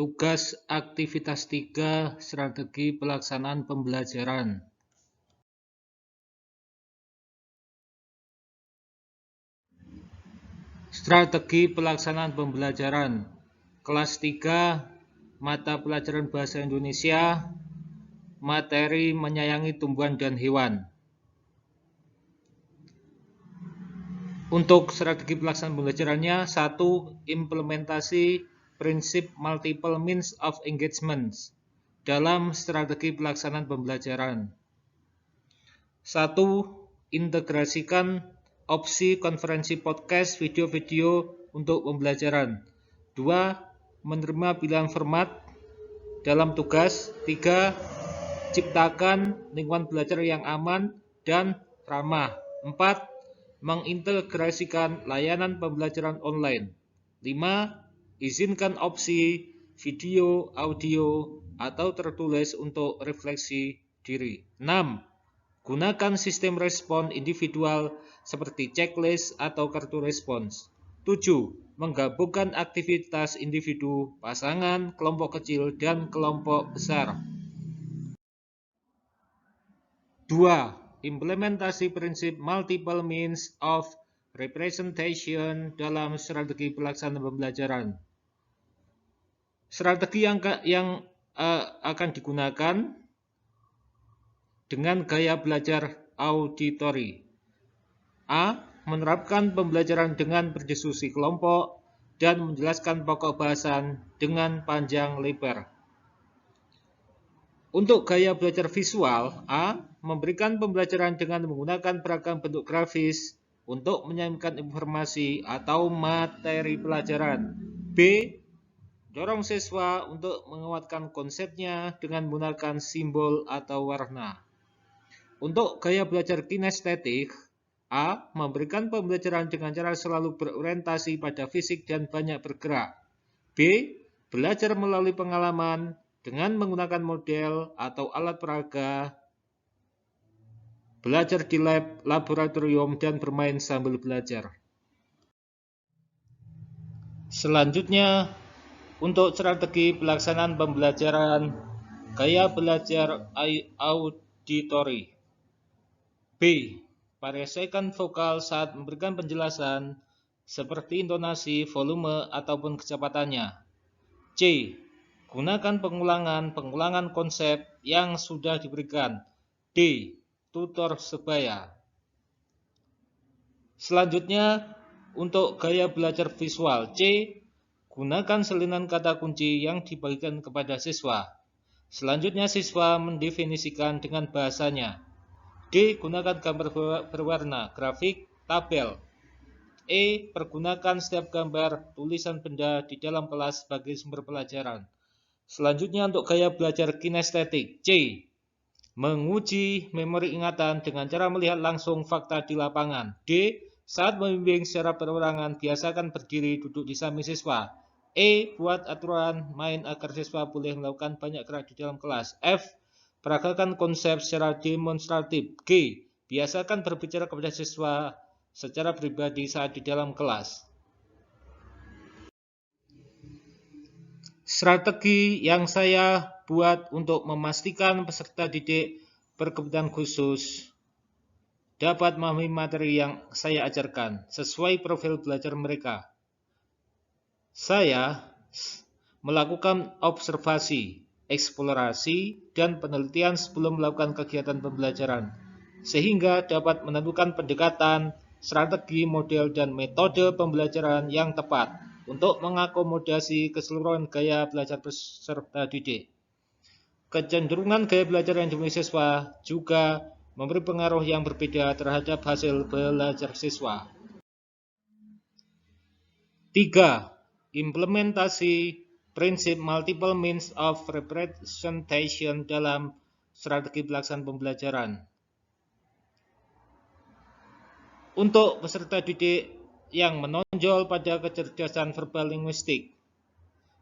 Tugas aktivitas 3 strategi pelaksanaan pembelajaran. Strategi pelaksanaan pembelajaran. Kelas 3, mata pelajaran bahasa Indonesia, materi menyayangi tumbuhan dan hewan. Untuk strategi pelaksanaan pembelajarannya, 1. Implementasi prinsip multiple means of engagement dalam strategi pelaksanaan pembelajaran. 1. Integrasikan opsi konferensi podcast video-video untuk pembelajaran. 2. Menerima pilihan format dalam tugas. 3. Ciptakan lingkungan belajar yang aman dan ramah. 4. Mengintegrasikan layanan pembelajaran online. 5. Izinkan opsi video, audio, atau tertulis untuk refleksi diri. 6. Gunakan sistem respon individual seperti checklist atau kartu respons. 7. Menggabungkan aktivitas individu, pasangan, kelompok kecil, dan kelompok besar. 2. Implementasi prinsip multiple means of representation dalam strategi pelaksanaan pembelajaran. Strategi yang akan digunakan dengan gaya belajar auditori. A. Menerapkan pembelajaran dengan berdiskusi kelompok dan menjelaskan pokok bahasan dengan panjang lebar. Untuk gaya belajar visual, A. Memberikan pembelajaran dengan menggunakan beragam bentuk grafis untuk menyampaikan informasi atau materi pelajaran. B. Dorong siswa untuk menguatkan konsepnya dengan menggunakan simbol atau warna. Untuk gaya belajar kinestetik, A. Memberikan pembelajaran dengan cara selalu berorientasi pada fisik dan banyak bergerak. B. Belajar melalui pengalaman dengan menggunakan model atau alat peraga, belajar di lab, laboratorium, dan bermain sambil belajar. Selanjutnya, untuk strategi pelaksanaan pembelajaran gaya belajar auditori. B. Variasikan vokal saat memberikan penjelasan seperti intonasi, volume, ataupun kecepatannya. C. Gunakan pengulangan konsep yang sudah diberikan. D. Tutor sebaya. Selanjutnya, untuk gaya belajar visual. C. Gunakan salinan kata kunci yang dibagikan kepada siswa. Selanjutnya, siswa mendefinisikan dengan bahasanya. D. Gunakan gambar berwarna, grafik, tabel. E. Pergunakan setiap gambar, tulisan benda di dalam kelas sebagai sumber pelajaran. Selanjutnya, untuk gaya belajar kinestetik. C. Menguji memori ingatan dengan cara melihat langsung fakta di lapangan. D. Saat membimbing secara perorangan, biasakan berdiri duduk di samping siswa. E. Buat aturan main agar siswa boleh melakukan banyak gerak di dalam kelas. F. Peragakan konsep secara demonstratif. G. Biasakan berbicara kepada siswa secara pribadi saat di dalam kelas. Strategi yang saya buat untuk memastikan peserta didik berkebutuhan khusus dapat memahami materi yang saya ajarkan sesuai profil belajar mereka. Saya melakukan observasi, eksplorasi, dan penelitian sebelum melakukan kegiatan pembelajaran, sehingga dapat menentukan pendekatan, strategi, model, dan metode pembelajaran yang tepat untuk mengakomodasi keseluruhan gaya belajar peserta didik. Kecenderungan gaya belajar yang dimiliki siswa juga memberi pengaruh yang berbeda terhadap hasil belajar siswa. 3. Implementasi prinsip multiple means of representation dalam strategi pelaksanaan pembelajaran. Untuk peserta didik yang menonjol pada kecerdasan verbal linguistik,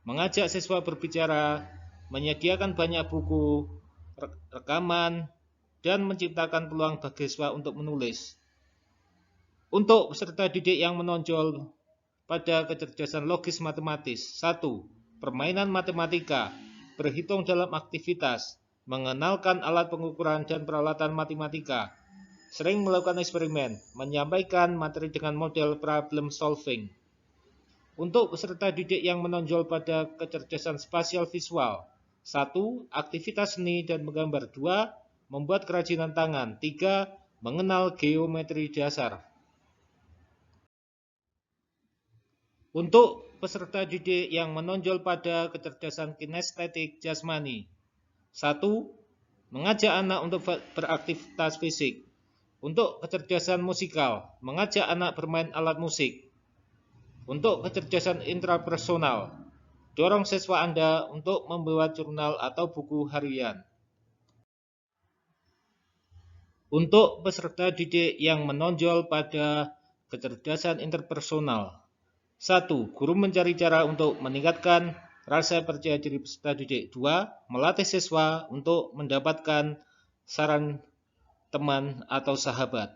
mengajak siswa berbicara, menyediakan banyak buku, rekaman, dan menciptakan peluang bagi siswa untuk menulis. Untuk peserta didik yang menonjol pada kecerdasan logis matematis, 1. permainan matematika, berhitung dalam aktivitas, mengenalkan alat pengukuran dan peralatan matematika, sering melakukan eksperimen, menyampaikan materi dengan model problem solving. Untuk peserta didik yang menonjol pada kecerdasan spasial visual, 1. Aktivitas seni dan menggambar. 2. Membuat kerajinan tangan. 3. Mengenal geometri dasar. Untuk peserta didik yang menonjol pada kecerdasan kinestetik jasmani, 1. Mengajak anak untuk beraktivitas fisik. Untuk kecerdasan musikal, mengajak anak bermain alat musik. Untuk kecerdasan intrapersonal, dorong siswa Anda untuk membuat jurnal atau buku harian. Untuk peserta didik yang menonjol pada kecerdasan interpersonal, 1. Guru mencari cara untuk meningkatkan rasa percaya diri peserta didik. 2. Melatih siswa untuk mendapatkan saran teman atau sahabat.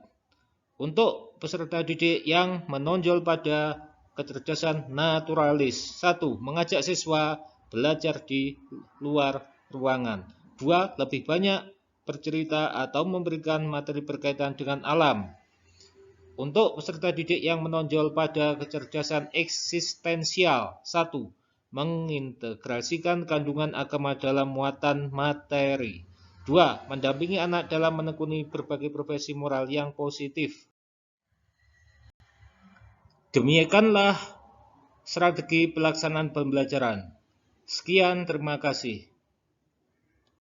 Untuk peserta didik yang menonjol pada kecerdasan naturalis, 1. Mengajak siswa belajar di luar ruangan. 2. Lebih banyak bercerita atau memberikan materi berkaitan dengan alam. Untuk peserta didik yang menonjol pada kecerdasan eksistensial, 1. Mengintegrasikan kandungan agama dalam muatan materi. 2. Mendampingi anak dalam menekuni berbagai profesi moral yang positif. Demikianlah strategi pelaksanaan pembelajaran. Sekian, terima kasih.